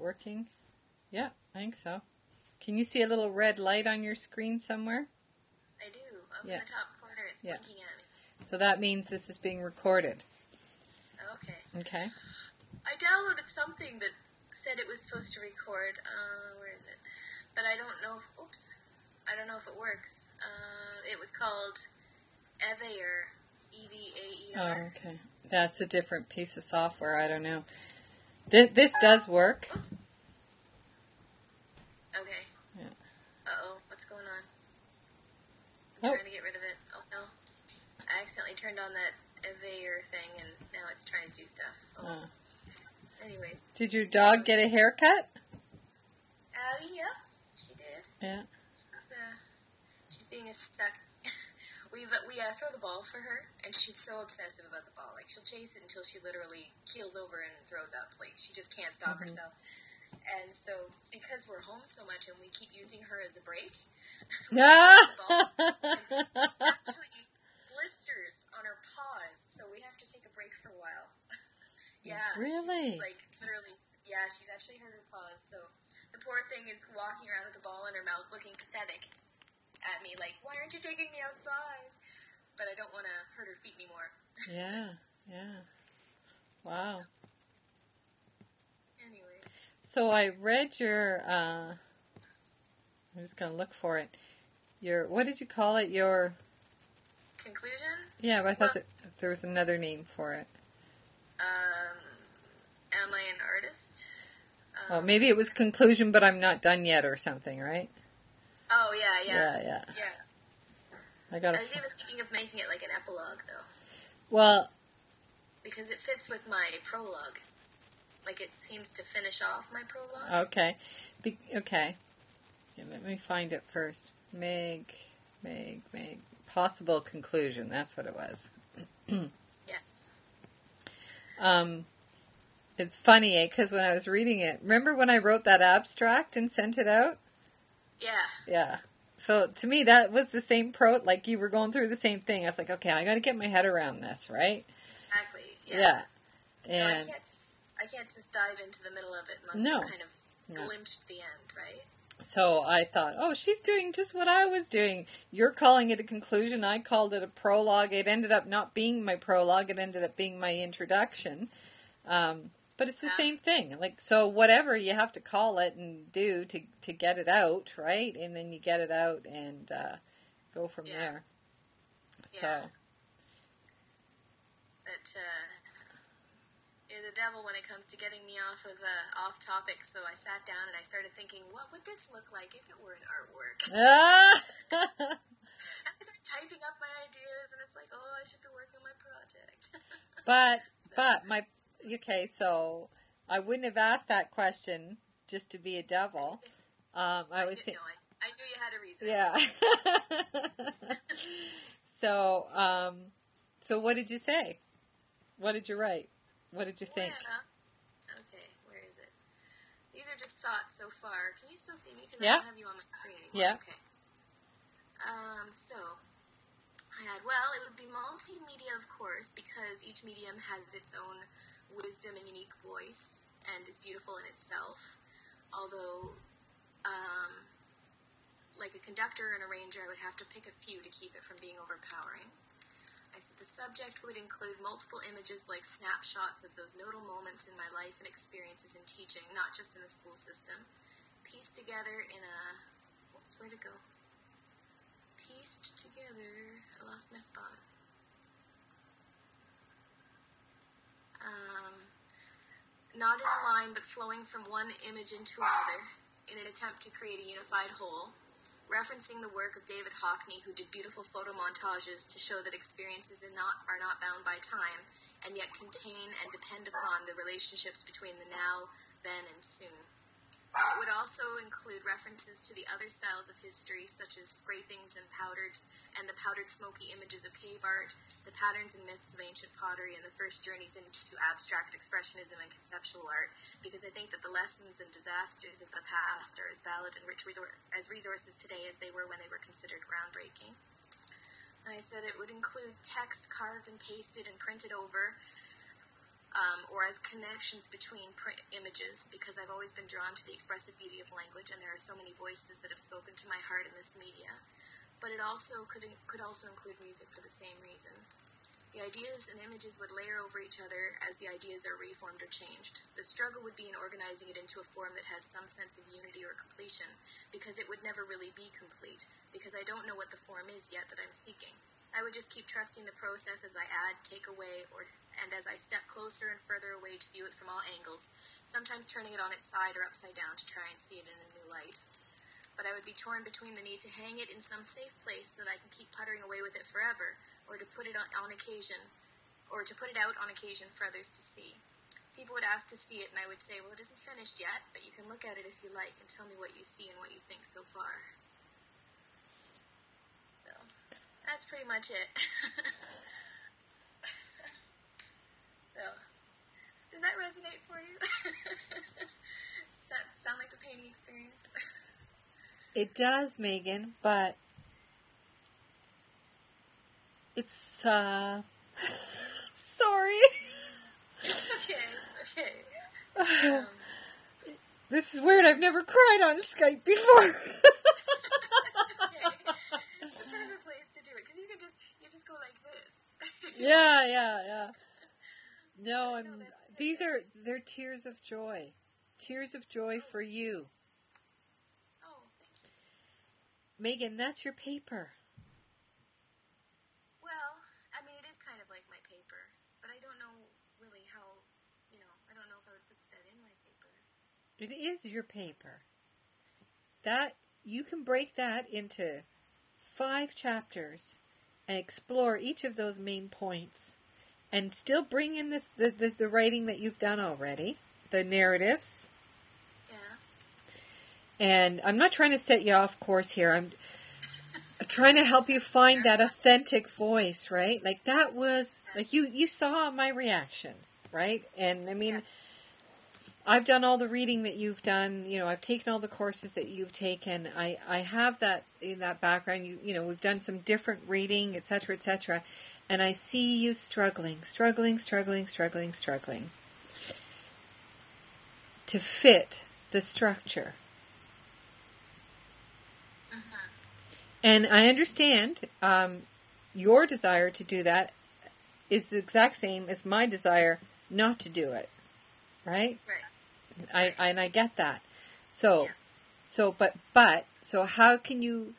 working? Yeah, I think so. Can you see a little red light on your screen somewhere? I do. Up in the top corner, it's blinking at me. So that means this is being recorded. Okay. Okay. I downloaded something that said it was supposed to record. Where is it? But I don't know if... Oops. I don't know if it works. It was called Evaer. Evaer. Oh, okay. That's a different piece of software. I don't know. This does work. Oops. Okay. Yeah. Uh-oh. What's going on? I'm trying to get rid of it. Oh, no. I accidentally turned on that Evaer thing, and now it's trying to do stuff. Oh. Anyways. Did your dog get a haircut? Yeah. She did. Yeah. She's being a suck. We throw the ball for her, and she's so obsessive about the ball. Like, she'll chase it until she literally keels over and throws up. Like, she just can't stop herself. And so, because we're home so much and we keep using her as a break, we the ball, and she actually blisters on her paws, so we have to take a break for a while. Yeah. Really? She's, like, literally, yeah, she's actually hurt her paws, so the poor thing is walking around with the ball in her mouth looking pathetic at me, like, why aren't you taking me outside? But I don't want to hurt her feet anymore. Yeah. Wow. Anyways. So I read your, I'm just going to look for it. Your, what did you call it? Your... Conclusion? Yeah, but I thought that there was another name for it. Am I an artist? Oh, maybe it was conclusion, but I'm not done yet or something, right? Oh, yeah. I was even thinking of making it like an epilogue, though. Well... Because it fits with my prologue. Like, it seems to finish off my prologue. Okay. Okay. Yeah, let me find it first. Meg. Possible conclusion. That's what it was. Yes. It's funny, because when I was reading it, remember when I wrote that abstract and sent it out? Yeah. So to me, that was the same like you were going through the same thing. I was like, okay, I got to get my head around this, right? Exactly. Yeah. And no, I can't just dive into the middle of it unless you kind of glimpsed the end, right? So I thought, oh, she's doing just what I was doing. You're calling it a conclusion. I called it a prologue. It ended up not being my prologue. It ended up being my introduction. But it's the same thing. Like, so whatever you have to call it and do to get it out, right? And then you get it out and go from there. So. But you're the devil when it comes to getting me off topic. So I sat down and I started thinking, what would this look like if it were an artwork? I started typing up my ideas, and it's like, oh, I should be working on my project. Okay, so I wouldn't have asked that question just to be a devil. I knew you had a reason. Yeah. So what did you say? What did you write? What did you think? Yeah. Okay, where is it? These are just thoughts so far. Can you still see me? Because I don't have you on my screen anymore. Yeah. Okay. So I had, it would be multimedia, of course, because each medium has its own wisdom and unique voice and is beautiful in itself. Although, like a conductor and arranger, I would have to pick a few to keep it from being overpowering. I said the subject would include multiple images like snapshots of those nodal moments in my life and experiences in teaching, not just in the school system, pieced together in a... where'd it go? Pieced together... I lost my spot. Not in a line, but flowing from one image into another, in an attempt to create a unified whole, referencing the work of David Hockney, who did beautiful photo montages to show that experiences are not bound by time, and yet contain and depend upon the relationships between the now, then, and soon. It would also include references to the other styles of history, such as scrapings and the powdered smoky images of cave art, the patterns and myths of ancient pottery, and the first journeys into abstract expressionism and conceptual art, because I think that the lessons and disasters of the past are as valid and rich as resources today as they were when they were considered groundbreaking. And I said it would include text carved and pasted and printed over, or as as connections between images, because I've always been drawn to the expressive beauty of language, and there are so many voices that have spoken to my heart in this media. But it also could also include music for the same reason. The ideas and images would layer over each other as the ideas are reformed or changed. The struggle would be in organizing it into a form that has some sense of unity or completion, because it would never really be complete, because I don't know what the form is yet that I'm seeking. I would just keep trusting the process as I add, take away, and as I step closer and further away to view it from all angles, sometimes turning it on its side or upside down to try and see it in a new light. But I would be torn between the need to hang it in some safe place so that I can keep puttering away with it forever, or to put it on occasion, or to put it out on occasion for others to see. People would ask to see it, and I would say, well, it isn't finished yet, but you can look at it if you like and tell me what you see and what you think so far. So, that's pretty much it. So, does that resonate for you? Does that sound like the painting experience? It does, Megan, but it's, sorry. It's okay. This is weird. I've never cried on Skype before. It's okay. It's a perfect place to do it, because you just go like this. Yeah. No, No, they're tears of joy. Tears of joy for you. Oh, thank you. Megan, that's your paper. Well, I mean, it is kind of like my paper, but I don't know really how, I don't know if I would put that in my paper. It is your paper. That, you can break that into 5 chapters and explore each of those main points and still bring in the writing that you've done already, the narratives. Yeah. And I'm not trying to set you off course here. I'm trying to help you find that authentic voice, right? Like that was, like you saw my reaction, right? And I mean, I've done all the reading that you've done. I've taken all the courses that you've taken. I have that in that background. We've done some different reading, etc., etc. And I see you struggling to fit the structure. Mm-hmm. And I understand your desire to do that is the exact same as my desire not to do it, right? Right. I get that. So how can you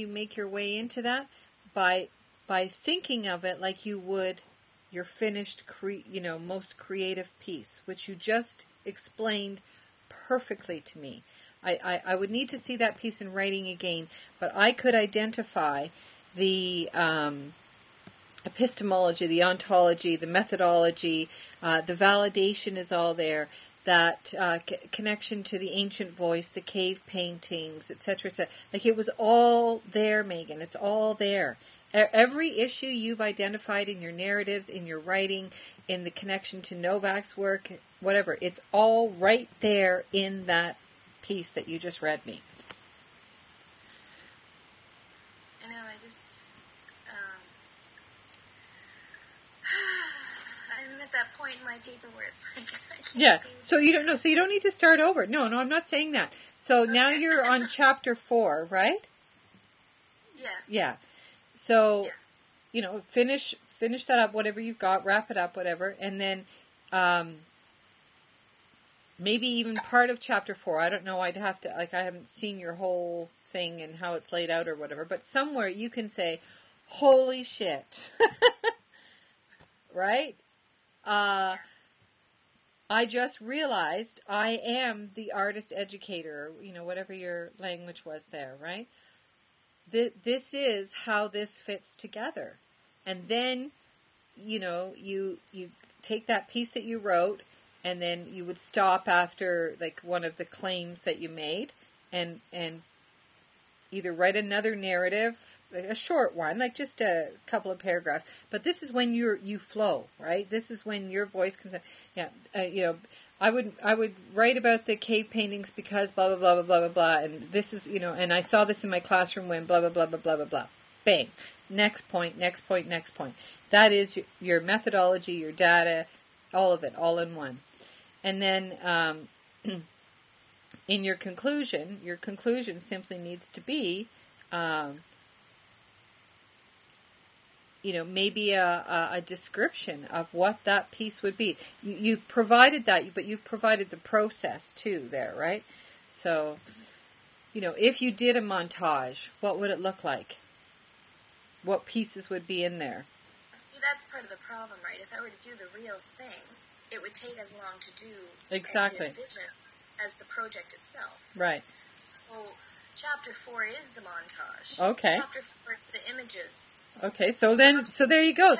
make your way into that? By thinking of it like you would your finished, most creative piece, which you just explained perfectly to me. I would need to see that piece in writing again, but I could identify the epistemology, the ontology, the methodology, the validation is all there. That connection to the ancient voice, the cave paintings, etc., etc. Like it was all there, Megan. It's all there. Every issue you've identified in your narratives, in your writing, in the connection to Novak's work, whatever, it's all right there in that piece that you just read me. I know, I'm at that point in my paper where it's like, I can't so you don't need to start over. No, I'm not saying that. So now you're on chapter 4, right? Yes. Yeah. So, finish that up, whatever you've got, wrap it up, whatever, and then maybe even part of chapter 4. I don't know. I'd have to, I haven't seen your whole thing and how it's laid out or whatever, but somewhere you can say, holy shit. Right? I just realized I am the artist educator, whatever your language was there, right? This is how this fits together. And then, you take that piece that you wrote, and then you would stop after, like, one of the claims that you made, and either write another narrative, a short one, like just a couple of paragraphs. But this is when you flow, right? This is when your voice comes out. Yeah, I would write about the cave paintings because blah, blah, blah, blah, blah, blah, blah. And this is, and I saw this in my classroom when blah, blah, blah, blah, blah, blah, blah. Bang. Next point. That is your methodology, your data, all of it, all in one. And then in your conclusion simply needs to be, maybe a description of what that piece would be. You've provided that, but you've provided the process too there, right? So, if you did a montage, what would it look like? What pieces would be in there? See, that's part of the problem, right? If I were to do the real thing, it would take as long to do exactly and to envision as the project itself. Right. So, Chapter 4 is the montage. Okay. Chapter 4 is the images. Okay, so there you go.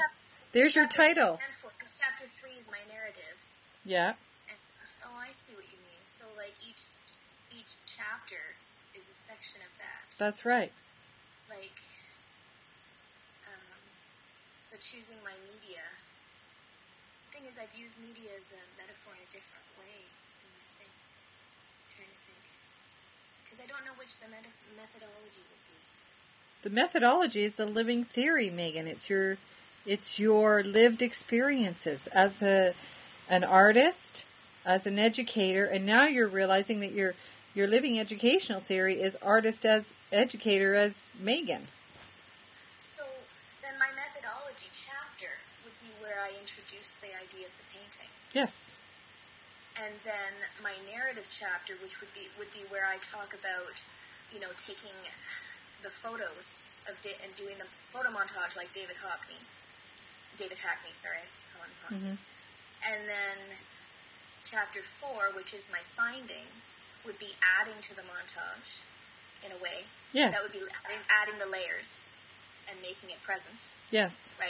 There's your title. Because Chapter 3 is my narratives. Yeah. And, I see what you mean. So, like, each chapter is a section of that. That's right. Like, so choosing my media. The thing is, I've used media as a metaphor in a different way in my thing. I'm trying to think. Because I don't know which the methodology would be. The methodology is the living theory, Megan. It's your lived experiences as an artist, as an educator, and now you're realizing that your living educational theory is artist as educator as Megan. So then my methodology chapter would be where I introduce the idea of the painting. Yes. And then my narrative chapter, which would be where I talk about, taking the photos and doing the photo montage like David Hackney, sorry, I call him Hackney. Mm-hmm. And then chapter 4, which is my findings, would be adding to the montage in a way. Yes. That would be adding the layers and making it present. Yes. Right?